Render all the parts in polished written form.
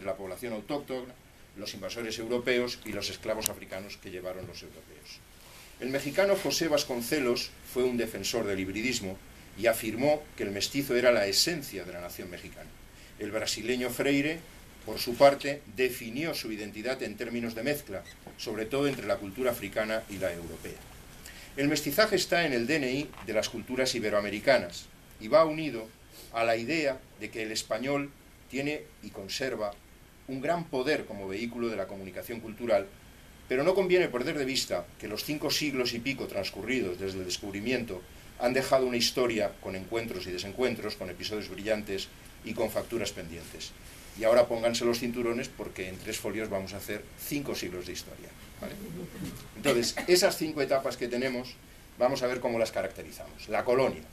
la población autóctona, los invasores europeos y los esclavos africanos que llevaron los europeos. El mexicano José Vasconcelos fue un defensor del hibridismo y afirmó que el mestizo era la esencia de la nación mexicana. El brasileño Freire, por su parte, definió su identidad en términos de mezcla, sobre todo entre la cultura africana y la europea. El mestizaje está en el DNI de las culturas iberoamericanas y va unido a la idea de que el español tiene y conserva un gran poder como vehículo de la comunicación cultural, pero no conviene perder de vista que los 5 siglos y pico transcurridos desde el descubrimiento han dejado una historia con encuentros y desencuentros, con episodios brillantes y con facturas pendientes. Y ahora pónganse los cinturones porque en 3 folios vamos a hacer 5 siglos de historia, ¿vale? Entonces, esas 5 etapas que tenemos, vamos a ver cómo las caracterizamos. La colonia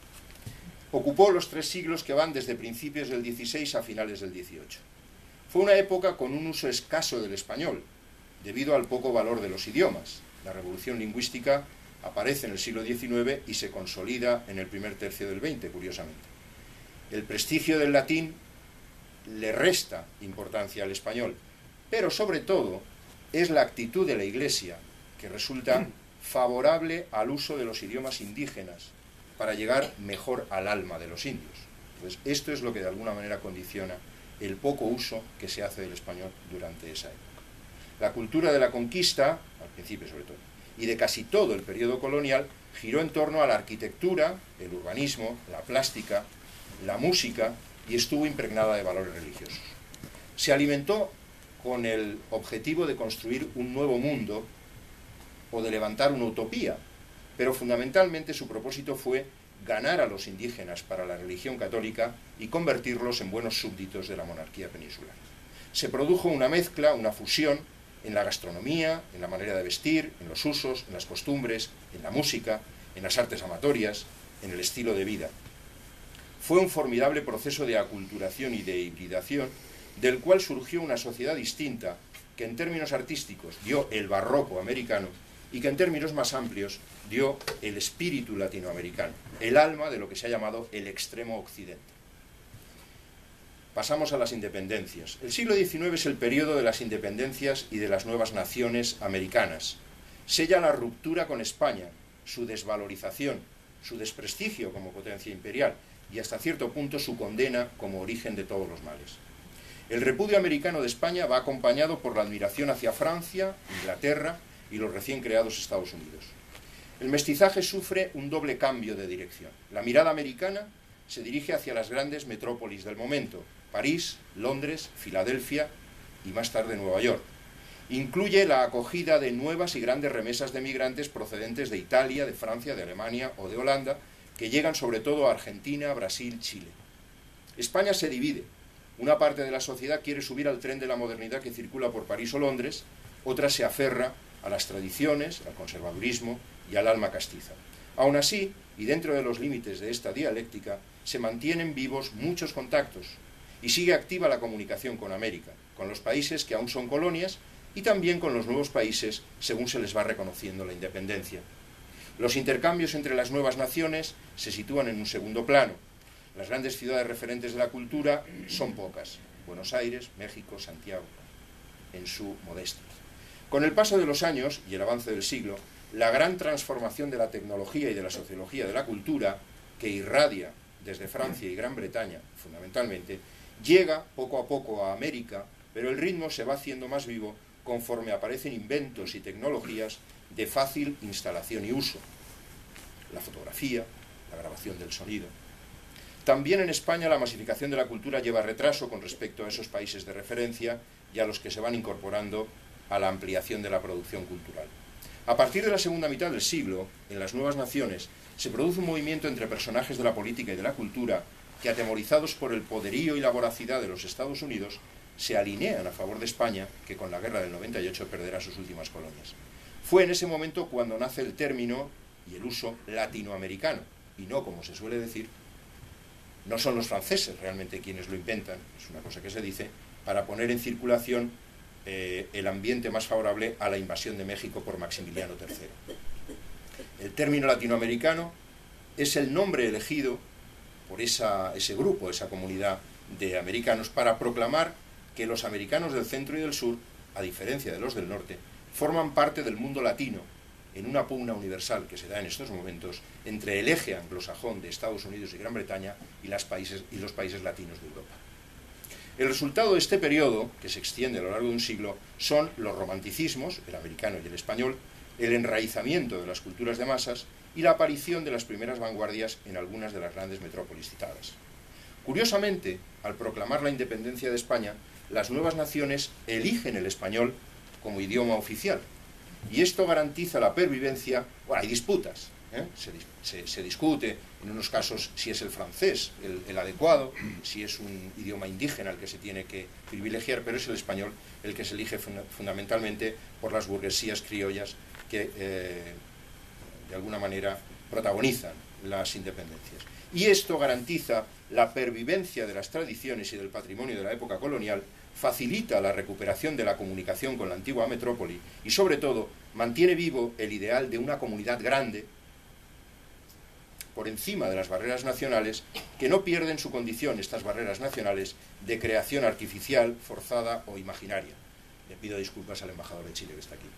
ocupó los 3 siglos que van desde principios del XVI a finales del XVIII. Fue una época con un uso escaso del español, debido al poco valor de los idiomas. La revolución lingüística aparece en el siglo XIX y se consolida en el primer tercio del XX, curiosamente. El prestigio del latín le resta importancia al español, pero sobre todo es la actitud de la Iglesia que resulta favorable al uso de los idiomas indígenas para llegar mejor al alma de los indios. Entonces, esto es lo que de alguna manera condiciona el poco uso que se hace del español durante esa época. La cultura de la conquista, al principio sobre todo, y de casi todo el periodo colonial, giró en torno a la arquitectura, el urbanismo, la plástica, la música, y estuvo impregnada de valores religiosos. Se alimentó con el objetivo de construir un nuevo mundo o de levantar una utopía, pero fundamentalmente su propósito fue ganar a los indígenas para la religión católica y convertirlos en buenos súbditos de la monarquía peninsular. Se produjo una mezcla, una fusión en la gastronomía, en la manera de vestir, en los usos, en las costumbres, en la música, en las artes amatorias, en el estilo de vida. Fue un formidable proceso de aculturación y de hibridación, del cual surgió una sociedad distinta que en términos artísticos dio el barroco americano y que en términos más amplios dio el espíritu latinoamericano, el alma de lo que se ha llamado el extremo occidente. Pasamos a las independencias. El siglo XIX es el periodo de las independencias y de las nuevas naciones americanas. Sella la ruptura con España, su desvalorización, su desprestigio como potencia imperial y hasta cierto punto su condena como origen de todos los males. El repudio americano de España va acompañado por la admiración hacia Francia, Inglaterra y los recién creados Estados Unidos. El mestizaje sufre un doble cambio de dirección. La mirada americana se dirige hacia las grandes metrópolis del momento, París, Londres, Filadelfia y más tarde Nueva York. Incluye la acogida de nuevas y grandes remesas de migrantes procedentes de Italia, de Francia, de Alemania o de Holanda, que llegan sobre todo a Argentina, Brasil, Chile. España se divide. Una parte de la sociedad quiere subir al tren de la modernidad que circula por París o Londres, otra se aferra a las tradiciones, al conservadurismo y al alma castiza. Aún así, y dentro de los límites de esta dialéctica, se mantienen vivos muchos contactos y sigue activa la comunicación con América, con los países que aún son colonias y también con los nuevos países según se les va reconociendo la independencia. Los intercambios entre las nuevas naciones se sitúan en un segundo plano. Las grandes ciudades referentes de la cultura son pocas: Buenos Aires, México, Santiago, en su modestia. Con el paso de los años y el avance del siglo, la gran transformación de la tecnología y de la sociología de la cultura, que irradia desde Francia y Gran Bretaña, fundamentalmente, llega poco a poco a América, pero el ritmo se va haciendo más vivo conforme aparecen inventos y tecnologías de fácil instalación y uso. La fotografía, la grabación del sonido. También en España la masificación de la cultura lleva retraso con respecto a esos países de referencia y a los que se van incorporando a la ampliación de la producción cultural. A partir de la segunda mitad del siglo, en las nuevas naciones, se produce un movimiento entre personajes de la política y de la cultura que, atemorizados por el poderío y la voracidad de los Estados Unidos, se alinean a favor de España, que con la guerra del 98 perderá sus últimas colonias. Fue en ese momento cuando nace el término y el uso latinoamericano, y no, como se suele decir, no son los franceses realmente quienes lo inventan, es una cosa que se dice, para poner en circulación el ambiente más favorable a la invasión de México por Maximiliano III. El término latinoamericano es el nombre elegido por ese grupo, esa comunidad de americanos, para proclamar que los americanos del centro y del sur, a diferencia de los del norte, forman parte del mundo latino en una pugna universal que se da en estos momentos entre el eje anglosajón de Estados Unidos y Gran Bretaña y los países latinos de Europa. El resultado de este periodo, que se extiende a lo largo de un siglo, son los romanticismos, el americano y el español, el enraizamiento de las culturas de masas y la aparición de las primeras vanguardias en algunas de las grandes metrópolis citadas. Curiosamente, al proclamar la independencia de España, las nuevas naciones eligen el español como idioma oficial, y esto garantiza la pervivencia. Bueno, hay disputas, se discute en unos casos si es el francés el adecuado, si es un idioma indígena el que se tiene que privilegiar, pero es el español el que se elige fundamentalmente por las burguesías criollas que de alguna manera protagonizan las independencias. Y esto garantiza la pervivencia de las tradiciones y del patrimonio de la época colonial, facilita la recuperación de la comunicación con la antigua metrópoli y, sobre todo, mantiene vivo el ideal de una comunidad grande por encima de las barreras nacionales, que no pierden su condición, estas barreras nacionales, de creación artificial, forzada o imaginaria. Le pido disculpas al embajador de Chile que está aquí.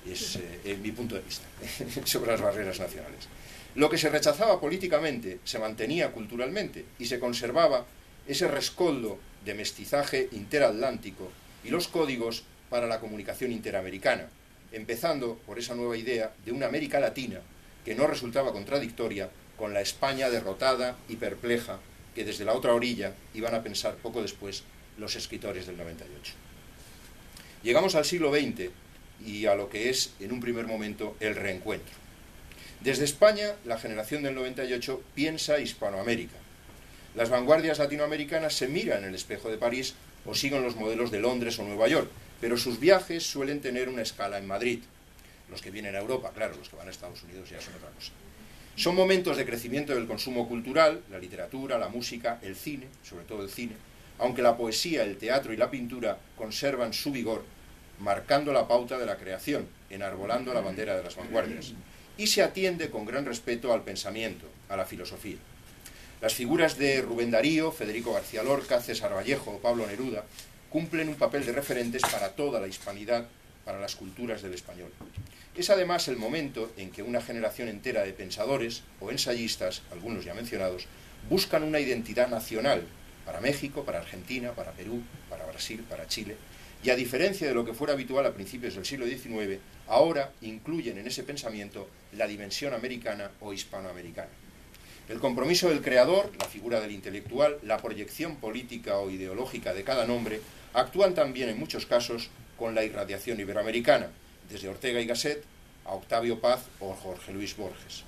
Es mi punto de vista sobre las barreras nacionales. Lo que se rechazaba políticamente se mantenía culturalmente y se conservaba ese rescoldo de mestizaje interatlántico y los códigos para la comunicación interamericana, empezando por esa nueva idea de una América Latina que no resultaba contradictoria con la España derrotada y perpleja que desde la otra orilla iban a pensar poco después los escritores del 98. Llegamos al siglo XX y a lo que es, en un primer momento, el reencuentro. Desde España, la generación del 98 piensa Hispanoamérica. Las vanguardias latinoamericanas se miran en el espejo de París o siguen los modelos de Londres o Nueva York, pero sus viajes suelen tener una escala en Madrid. Los que vienen a Europa, claro, los que van a Estados Unidos ya son otra cosa. Son momentos de crecimiento del consumo cultural, la literatura, la música, el cine, sobre todo el cine, aunque la poesía, el teatro y la pintura conservan su vigor, marcando la pauta de la creación, enarbolando la bandera de las vanguardias, y se atiende con gran respeto al pensamiento, a la filosofía. Las figuras de Rubén Darío, Federico García Lorca, César Vallejo o Pablo Neruda cumplen un papel de referentes para toda la hispanidad, para las culturas del español. Es además el momento en que una generación entera de pensadores o ensayistas, algunos ya mencionados, buscan una identidad nacional para México, para Argentina, para Perú, para Brasil, para Chile, y a diferencia de lo que fuera habitual a principios del siglo XIX, ahora incluyen en ese pensamiento la dimensión americana o hispanoamericana. El compromiso del creador, la figura del intelectual, la proyección política o ideológica de cada nombre, actúan también en muchos casos con la irradiación iberoamericana, desde Ortega y Gasset a Octavio Paz o Jorge Luis Borges.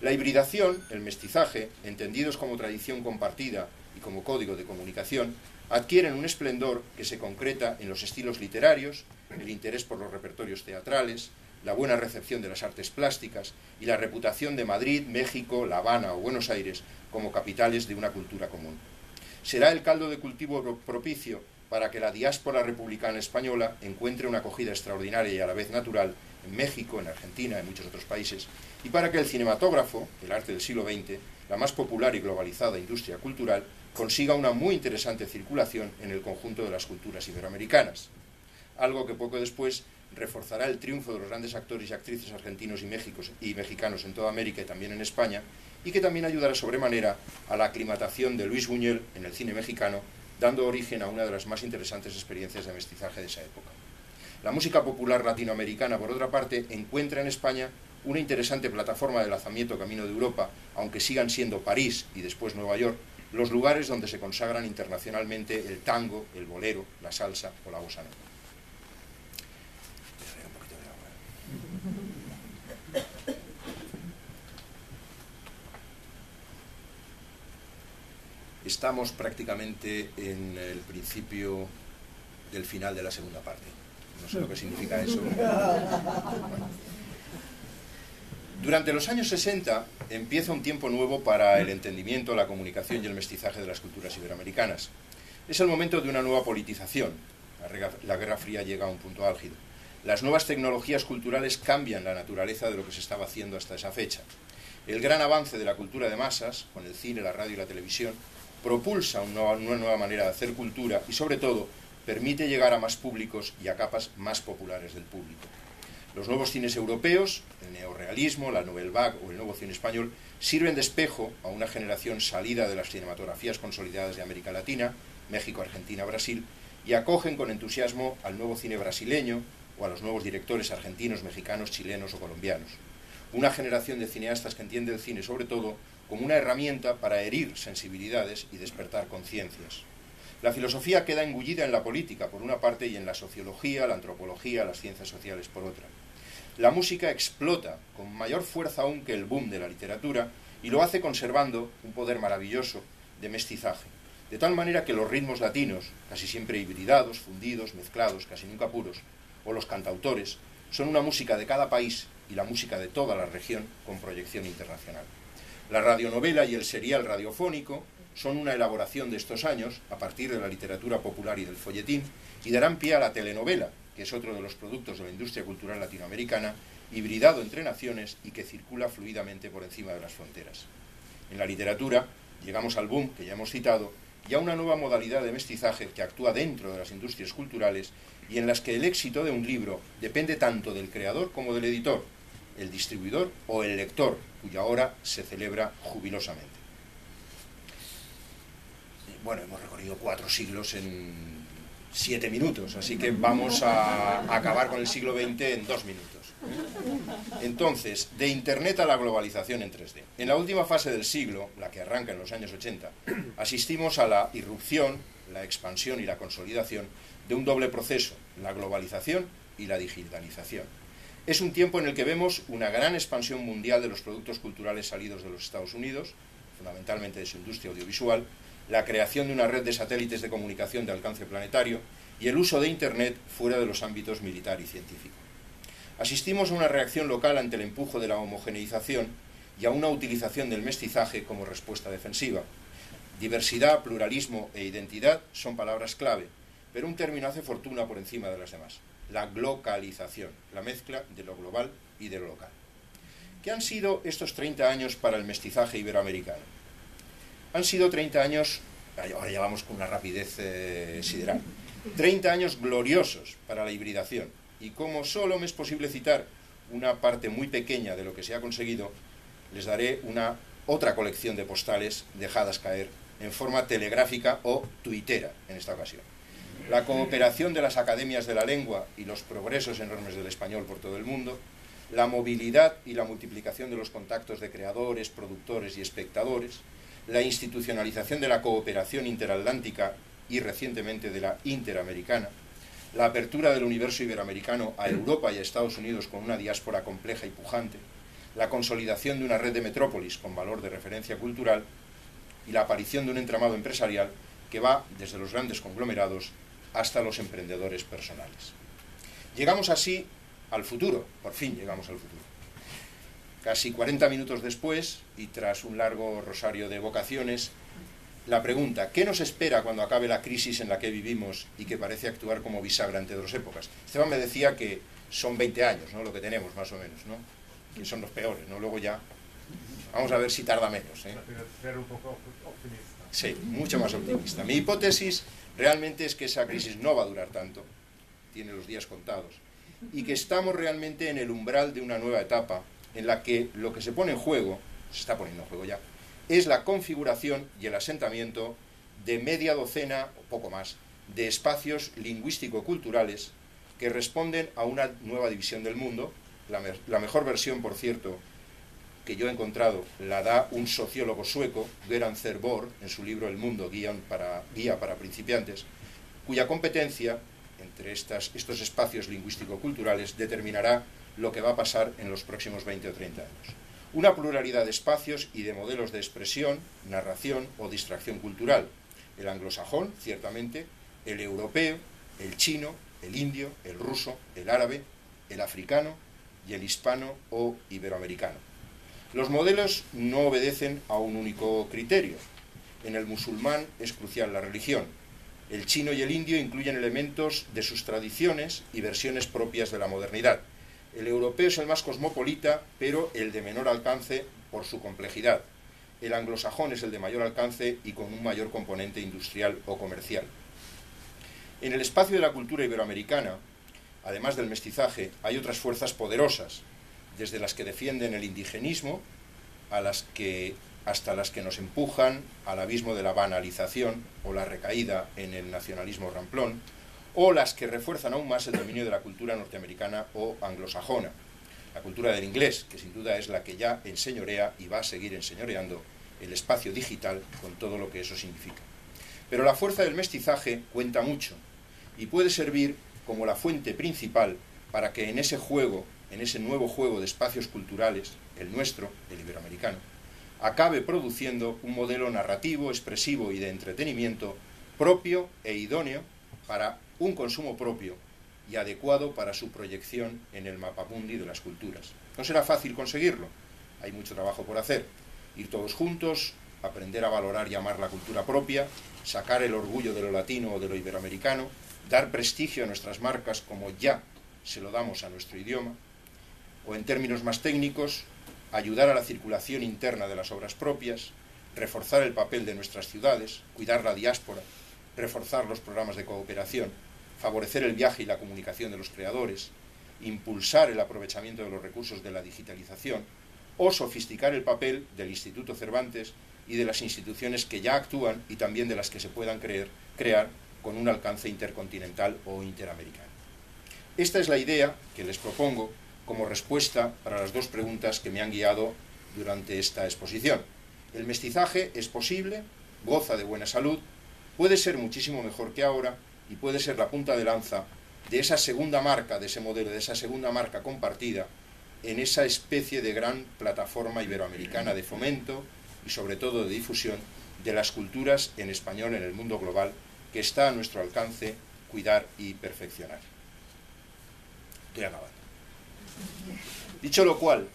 La hibridación, el mestizaje, entendidos como tradición compartida y como código de comunicación, adquieren un esplendor que se concreta en los estilos literarios, el interés por los repertorios teatrales, la buena recepción de las artes plásticas y la reputación de Madrid, México, La Habana o Buenos Aires como capitales de una cultura común. Será el caldo de cultivo propicio para que la diáspora republicana española encuentre una acogida extraordinaria y a la vez natural en México, en Argentina, en muchos otros países, y para que el cinematógrafo, el arte del siglo XX, la más popular y globalizada industria cultural, consiga una muy interesante circulación en el conjunto de las culturas iberoamericanas. Algo que poco después reforzará el triunfo de los grandes actores y actrices argentinos y mexicanos en toda América y también en España, y que también ayudará sobremanera a la aclimatación de Luis Buñuel en el cine mexicano, dando origen a una de las más interesantes experiencias de mestizaje de esa época. La música popular latinoamericana, por otra parte, encuentra en España una interesante plataforma de lanzamiento camino de Europa, aunque sigan siendo París y después Nueva York los lugares donde se consagran internacionalmente el tango, el bolero, la salsa o la bossa nova. Estamos prácticamente en el principio del final de la segunda parte. No sé lo que significa eso. Durante los años 60 empieza un tiempo nuevo para el entendimiento, la comunicación y el mestizaje de las culturas iberoamericanas. Es el momento de una nueva politización. La Guerra Fría llega a un punto álgido. Las nuevas tecnologías culturales cambian la naturaleza de lo que se estaba haciendo hasta esa fecha. El gran avance de la cultura de masas, con el cine, la radio y la televisión, propulsa una nueva manera de hacer cultura y, sobre todo, permite llegar a más públicos y a capas más populares del público. Los nuevos cines europeos, el neorrealismo, la Nouvelle Vague o el nuevo cine español, sirven de espejo a una generación salida de las cinematografías consolidadas de América Latina, México, Argentina, Brasil, y acogen con entusiasmo al nuevo cine brasileño o a los nuevos directores argentinos, mexicanos, chilenos o colombianos. Una generación de cineastas que entiende el cine, sobre todo, como una herramienta para herir sensibilidades y despertar conciencias. La filosofía queda engullida en la política, por una parte, y en la sociología, la antropología, las ciencias sociales, por otra. La música explota con mayor fuerza aún que el boom de la literatura y lo hace conservando un poder maravilloso de mestizaje, de tal manera que los ritmos latinos, casi siempre hibridados, fundidos, mezclados, casi nunca puros, o los cantautores, son una música de cada país y la música de toda la región con proyección internacional. La radionovela y el serial radiofónico son una elaboración de estos años, a partir de la literatura popular y del folletín, y darán pie a la telenovela, que es otro de los productos de la industria cultural latinoamericana, hibridado entre naciones y que circula fluidamente por encima de las fronteras. En la literatura llegamos al boom, que ya hemos citado, y a una nueva modalidad de mestizaje que actúa dentro de las industrias culturales y en las que el éxito de un libro depende tanto del creador como del editor, el distribuidor o el lector, cuya hora se celebra jubilosamente. Bueno, hemos recorrido 4 siglos en 7 minutos, así que vamos a acabar con el siglo XX en 2 minutos. Entonces, de Internet a la globalización en 3D. En la última fase del siglo, la que arranca en los años 80, asistimos a la irrupción, la expansión y la consolidación de un doble proceso, la globalización y la digitalización. Es un tiempo en el que vemos una gran expansión mundial de los productos culturales salidos de los Estados Unidos, fundamentalmente de su industria audiovisual, la creación de una red de satélites de comunicación de alcance planetario y el uso de Internet fuera de los ámbitos militar y científico. Asistimos a una reacción local ante el empujo de la homogeneización y a una utilización del mestizaje como respuesta defensiva. Diversidad, pluralismo e identidad son palabras clave, pero un término hace fortuna por encima de las demás: la glocalización, la mezcla de lo global y de lo local. ¿Qué han sido estos 30 años para el mestizaje iberoamericano? Han sido 30 años, ahora ya vamos con una rapidez sideral, 30 años gloriosos para la hibridación, y como solo me es posible citar una parte muy pequeña de lo que se ha conseguido, les daré otra colección de postales dejadas caer en forma telegráfica o tuitera en esta ocasión. La cooperación de las academias de la lengua y los progresos enormes del español por todo el mundo, la movilidad y la multiplicación de los contactos de creadores, productores y espectadores, la institucionalización de la cooperación interatlántica y recientemente de la interamericana, la apertura del universo iberoamericano a Europa y a Estados Unidos con una diáspora compleja y pujante, la consolidación de una red de metrópolis con valor de referencia cultural y la aparición de un entramado empresarial que va desde los grandes conglomerados hasta los emprendedores personales. Llegamos así al futuro, por fin llegamos al futuro. Casi 40 minutos después, y tras un largo rosario de evocaciones, la pregunta: ¿qué nos espera cuando acabe la crisis en la que vivimos y que parece actuar como bisagra entre dos épocas? Esteban me decía que son 20 años, ¿no?, lo que tenemos, más o menos, ¿no?, que son los peores, ¿no? Luego ya, vamos a ver si tarda menos, ¿eh? Ser un poco optimista. Sí, mucho más optimista. Mi hipótesis realmente es que esa crisis no va a durar tanto, tiene los días contados, y que estamos realmente en el umbral de una nueva etapa en la que lo que se pone en juego, se está poniendo en juego ya, es la configuración y el asentamiento de media docena, o poco más, de espacios lingüístico-culturales que responden a una nueva división del mundo. La mejor versión, por cierto, que yo he encontrado, la da un sociólogo sueco, Göran Therborg, en su libro El Mundo, guía para principiantes, cuya competencia entre estos espacios lingüístico-culturales determinará lo que va a pasar en los próximos 20 o 30 años. Una pluralidad de espacios y de modelos de expresión, narración o distracción cultural. El anglosajón, ciertamente, el europeo, el chino, el indio, el ruso, el árabe, el africano y el hispano o iberoamericano. Los modelos no obedecen a un único criterio. En el musulmán es crucial la religión. El chino y el indio incluyen elementos de sus tradiciones y versiones propias de la modernidad. El europeo es el más cosmopolita, pero el de menor alcance por su complejidad. el anglosajón es el de mayor alcance y con un mayor componente industrial o comercial. En el espacio de la cultura iberoamericana, además del mestizaje, hay otras fuerzas poderosas, desde las que defienden el indigenismo hasta las que nos empujan al abismo de la banalización o la recaída en el nacionalismo ramplón, o las que refuerzan aún más el dominio de la cultura norteamericana o anglosajona, la cultura del inglés, que sin duda es la que ya enseñorea y va a seguir enseñoreando el espacio digital con todo lo que eso significa. Pero la fuerza del mestizaje cuenta mucho y puede servir como la fuente principal para que en ese juego, en ese nuevo juego de espacios culturales, el nuestro, el iberoamericano, acabe produciendo un modelo narrativo, expresivo y de entretenimiento propio e idóneo para un consumo propio y adecuado para su proyección en el mapamundi de las culturas. No será fácil conseguirlo, hay mucho trabajo por hacer. Ir todos juntos, aprender a valorar y amar la cultura propia, sacar el orgullo de lo latino o de lo iberoamericano, dar prestigio a nuestras marcas como ya se lo damos a nuestro idioma, o en términos más técnicos, ayudar a la circulación interna de las obras propias, reforzar el papel de nuestras ciudades, cuidar la diáspora, reforzar los programas de cooperación, favorecer el viaje y la comunicación de los creadores, impulsar el aprovechamiento de los recursos de la digitalización o sofisticar el papel del Instituto Cervantes y de las instituciones que ya actúan y también de las que se puedan crear con un alcance intercontinental o interamericano. Esta es la idea que les propongo como respuesta para las dos preguntas que me han guiado durante esta exposición. El mestizaje es posible, goza de buena salud, puede ser muchísimo mejor que ahora y puede ser la punta de lanza de esa segunda marca, de ese modelo, de esa segunda marca compartida en esa especie de gran plataforma iberoamericana de fomento y sobre todo de difusión de las culturas en español en el mundo global que está a nuestro alcance cuidar y perfeccionar. Estoy acabando. Dicho lo cual,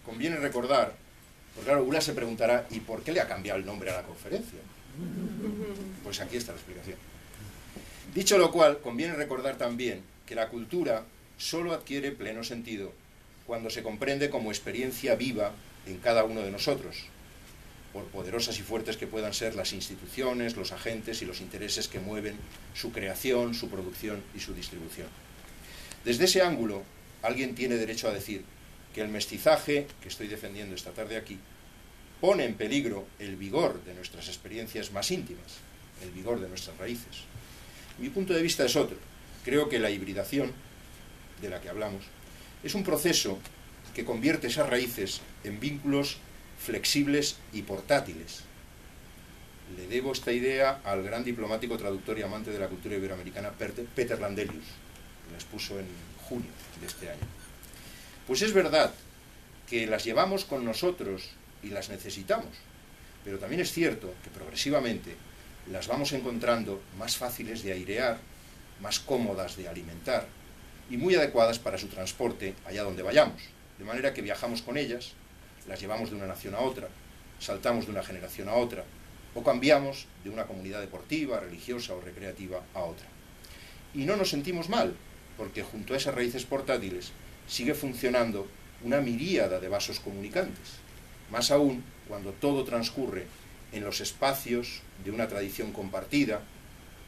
conviene recordar, porque claro, Ula se preguntará, ¿y por qué le ha cambiado el nombre a la conferencia? Pues aquí está la explicación. Dicho lo cual, conviene recordar también que la cultura solo adquiere pleno sentido cuando se comprende como experiencia viva en cada uno de nosotros, por poderosas y fuertes que puedan ser las instituciones, los agentes y los intereses que mueven su creación, su producción y su distribución. Desde ese ángulo, alguien tiene derecho a decir que el mestizaje que estoy defendiendo esta tarde aquí pone en peligro el vigor de nuestras experiencias más íntimas, el vigor de nuestras raíces. Mi punto de vista es otro. Creo que la hibridación, de la que hablamos, es un proceso que convierte esas raíces en vínculos flexibles y portátiles. Le debo esta idea al gran diplomático, traductor y amante de la cultura iberoamericana Peter Landelius, que la expuso en junio de este año. Pues es verdad que las llevamos con nosotros y las necesitamos, pero también es cierto que progresivamente las vamos encontrando más fáciles de airear, más cómodas de alimentar y muy adecuadas para su transporte allá donde vayamos, de manera que viajamos con ellas, las llevamos de una nación a otra, saltamos de una generación a otra, o cambiamos de una comunidad deportiva, religiosa o recreativa a otra. Y no nos sentimos mal, porque junto a esas raíces portátiles sigue funcionando una miríada de vasos comunicantes, más aún cuando todo transcurre en los espacios de una tradición compartida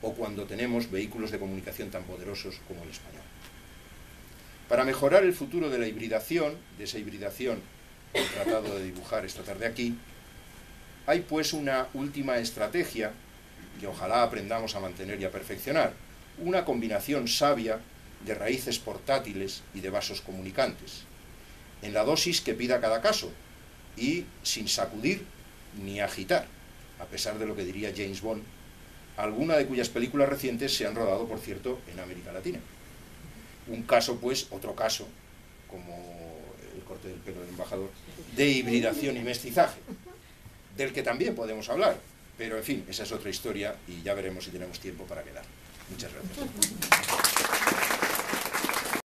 o cuando tenemos vehículos de comunicación tan poderosos como el español. Para mejorar el futuro de la hibridación, de esa hibridación que he tratado de dibujar esta tarde aquí, hay pues una última estrategia que ojalá aprendamos a mantener y a perfeccionar, una combinación sabia de raíces portátiles y de vasos comunicantes, en la dosis que pida cada caso y sin sacudir ni agitar, a pesar de lo que diría James Bond, alguna de cuyas películas recientes se han rodado, por cierto, en América Latina. Un caso, pues, otro caso, como el corte del pelo del embajador, de hibridación y mestizaje, del que también podemos hablar, pero en fin, esa es otra historia y ya veremos si tenemos tiempo para quedar. Muchas gracias.